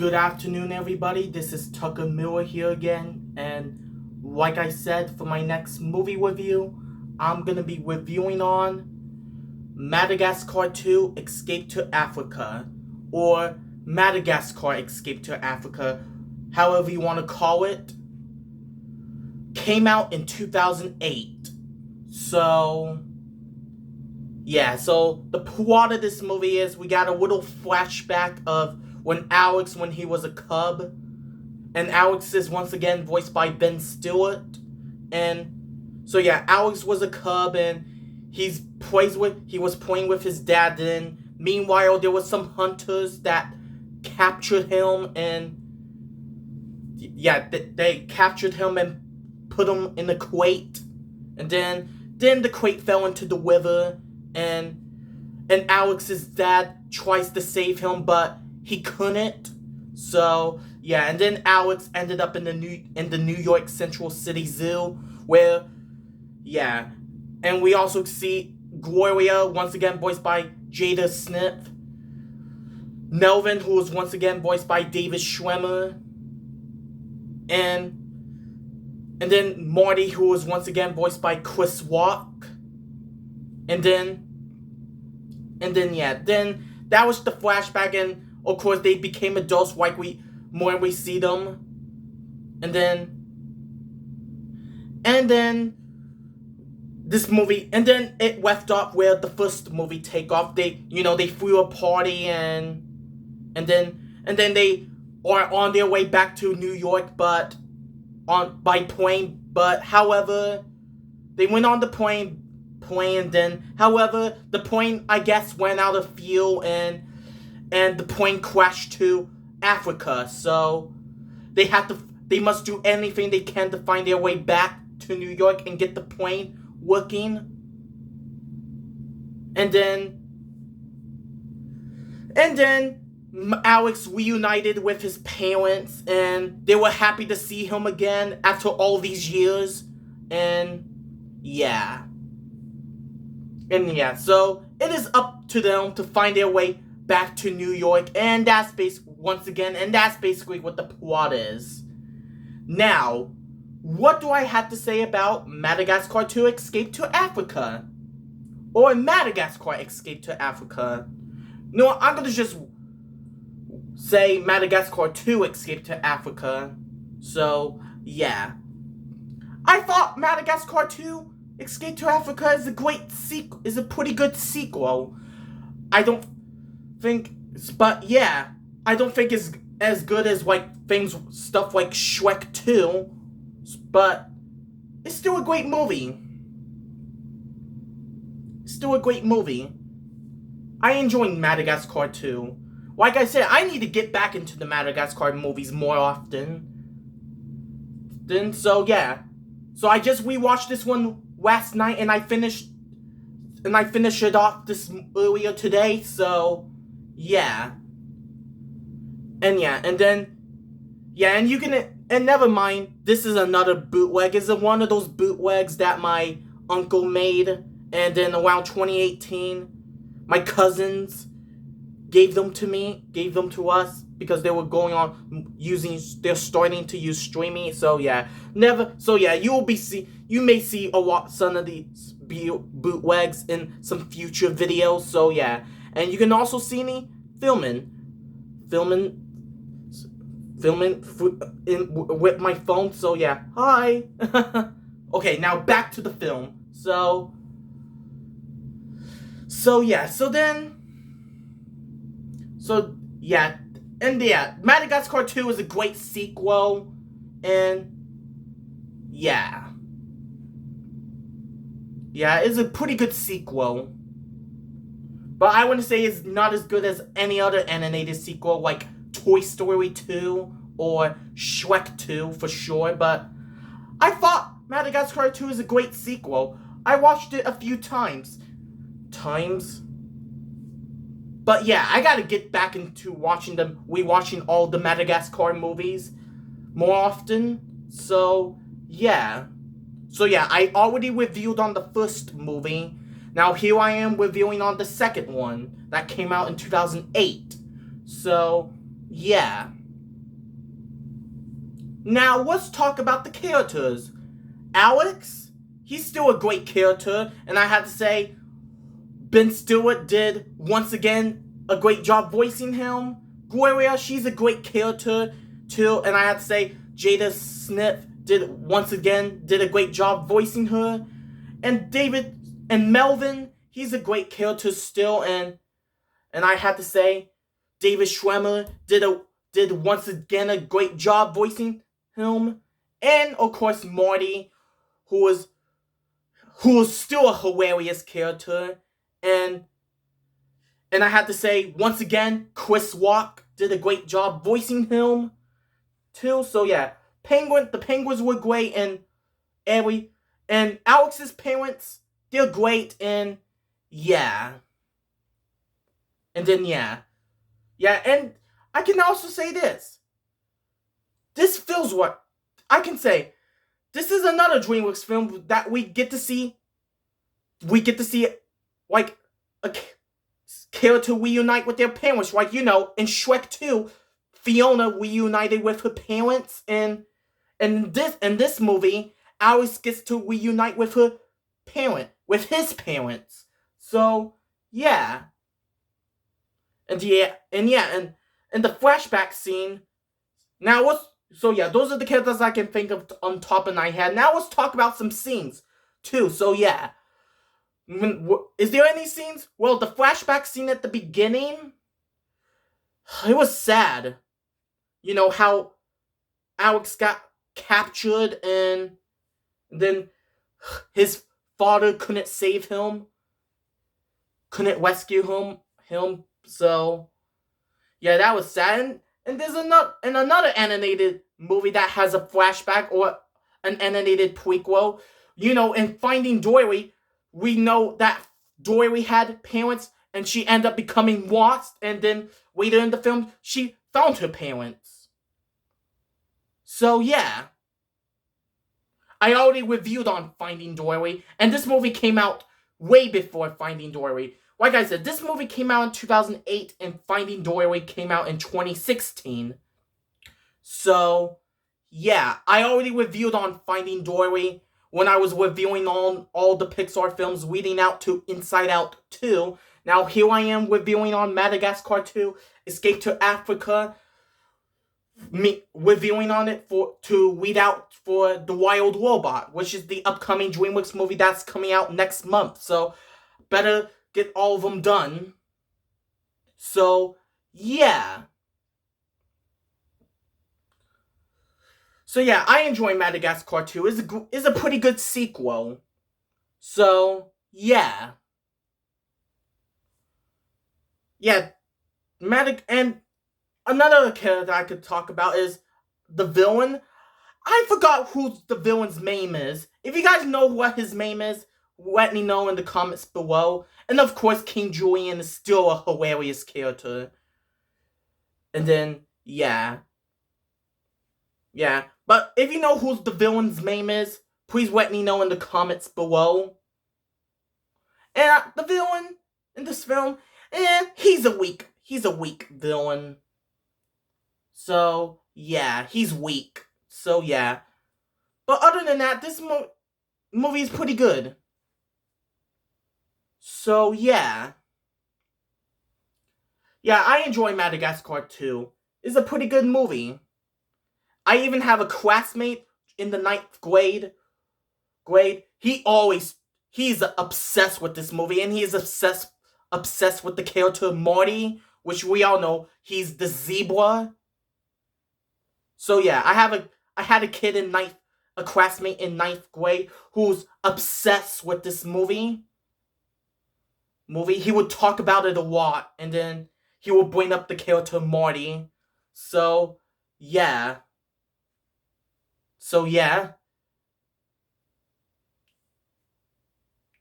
Good afternoon, everybody. This is Tucker Miller here again, and like I said, for my next movie review, I'm gonna be reviewing on Madagascar 2 Escape to Africa, or Madagascar Escape to Africa, however you want to call it. Came out in 2008. So the plot of this movie is we got a little flashback of when he was a cub, and Alex is once again voiced by Ben Stewart. And so Alex was a cub, and he was playing with his dad. Then meanwhile, there was some hunters that captured him, and they captured him and put him in a crate, and then the crate fell into the river, and Alex's dad tries to save him, but he couldn't. So and then Alex ended up in the New York Central City Zoo, where and we also see Gloria, once again voiced by Jada Smith, Melvin, who was once again voiced by David Schwimmer, and then Marty, who was once again voiced by Chris Rock, and then that was the flashback, and of course they became adults like when we see them, and then this movie, and then it left off where the first movie take off. They threw a party, and then they are on their way back to New York, but by plane. But however, they went on the plane. Then however, the plane, I guess, ran out of fuel, and the plane crashed to Africa. So they must do anything they can to find their way back to New York and get the plane working. And then Alex reunited with his parents, and they were happy to see him again after all these years. So it is up to them to find their way back to New York, and that's basically what the plot is. Now, what do I have to say about Madagascar 2 Escape to Africa? Or Madagascar Escape to Africa? No, I'm gonna just say Madagascar 2 Escape to Africa. So, I thought Madagascar 2 Escape to Africa is a pretty good sequel. I don't think it's as good as stuff like Shrek 2, but it's still a great movie. I enjoy Madagascar 2. Like I said, I need to get back into the Madagascar movies more often. So I just rewatched this one last night, and I finished it off this earlier today. So and never mind, this is another bootleg. It's one of those bootlegs that my uncle made, and then around 2018, my cousins gave them to us because they were going on they're starting to use streaming. So you may see some of these bootlegs in some future videos. So and you can also see me filming with my phone. So hi. Okay, now back to the film. Madagascar 2 is a great sequel, and it's a pretty good sequel. But I wouldn't say it's not as good as any other animated sequel like Toy Story 2 or Shrek 2 for sure, but I thought Madagascar 2 is a great sequel. I watched it a few times. But I gotta get back into rewatching all the Madagascar movies more often. So I already reviewed on the first movie. Now here I am reviewing on the second one that came out in 2008. So, yeah. Now let's talk about the characters. Alex, he's still a great character, and I have to say, Ben Stewart did once again a great job voicing him. Gloria, she's a great character too, and I have to say, Jada Smith did a great job voicing her. And David and Melvin, he's a great character still, and I have to say, David Schwimmer did once again a great job voicing him. And of course Marty, who was still a hilarious character. And I have to say, once again, Chris Rock did a great job voicing him too. So yeah, the Penguins were great, and Alex's parents, they're great, and yeah. And then yeah, and I can also say this. This feels what I can say. This is another DreamWorks film that we get to see. We get to see like a character reunite with their parents, like in Shrek 2, Fiona reunited with her parents, and in this movie, Alice gets to reunite with his parents. So yeah, and the flashback scene. Now those are the characters I can think of on top of my head. Now let's talk about some scenes too. So yeah, is there any scenes? Well, the flashback scene at the beginning, it was sad. You know how Alex got captured, and then his father couldn't save him, couldn't rescue him. So yeah, that was sad. And there's another animated movie that has a flashback or an animated prequel. In Finding Dory, we know that Dory had parents and she ended up becoming lost, and then later in the film she found her parents. So yeah, I already reviewed on Finding Dory, and this movie came out way before Finding Dory. Like I said, this movie came out in 2008, and Finding Dory came out in 2016. So, yeah, I already reviewed on Finding Dory when I was reviewing on all the Pixar films leading out to Inside Out 2. Now, here I am reviewing on Madagascar 2, Escape to Africa, reviewing on it to lead out for The Wild Robot, which is the upcoming DreamWorks movie that's coming out next month. So, better get all of them done. So, yeah. I enjoy Madagascar 2. Is a pretty good sequel. So, yeah. Yeah, and another character I could talk about is the villain. I forgot who the villain's name is. If you guys know what his name is, let me know in the comments below. And of course, King Julian is still a hilarious character. And then, yeah. Yeah. But if you know who the villain's name is, please let me know in the comments below. And the villain in this film, he's a weak villain. So, yeah, he's weak. So, yeah. But other than that, this movie is pretty good. So, yeah. Yeah, I enjoy Madagascar 2. It's a pretty good movie. I even have a classmate in the 9th grade. He's obsessed with this movie, and he's obsessed with the character Marty, which we all know he's the zebra. So yeah, I had a classmate in 9th grade who's obsessed with this movie. He would talk about it a lot, and then he would bring up the character Marty. So yeah. So yeah.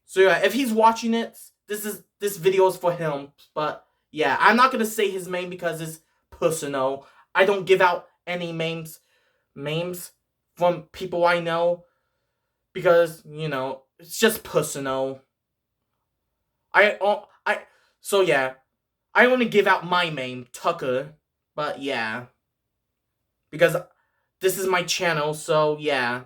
So yeah, if he's watching it, this video is for him. But yeah, I'm not gonna say his name because it's personal. I don't give out any names from people I know because it's just personal. So yeah, I only give out my name, Tucker. But yeah, because this is my channel, so yeah.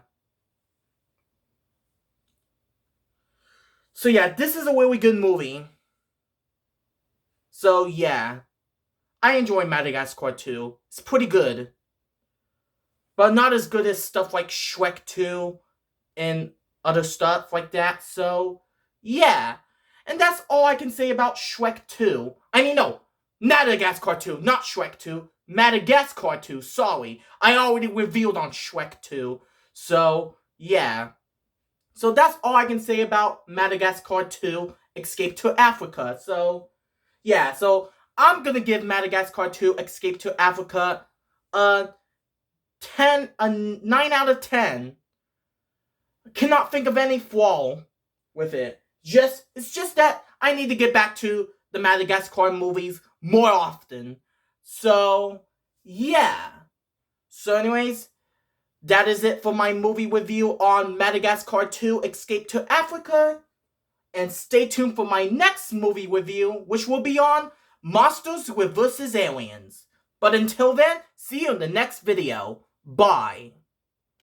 So yeah, this is a really good movie. So yeah, I enjoy Madagascar 2. It's pretty good. But not as good as stuff like Shrek 2 and other stuff like that, so yeah. And that's all I can say about Shrek 2. I mean, no, Madagascar 2, not Shrek 2. Madagascar 2, sorry. I already revealed on Shrek 2. So, yeah. So that's all I can say about Madagascar 2, Escape to Africa. So, yeah, so I'm gonna give Madagascar 2, Escape to Africa a 9 out of 10. Cannot think of any flaw with it. It's just that I need to get back to the Madagascar movies more often. So, yeah. So anyways, that is it for my movie review on Madagascar 2 Escape to Africa. And stay tuned for my next movie review, which will be on Monsters vs. Aliens. But until then, see you in the next video. Bye.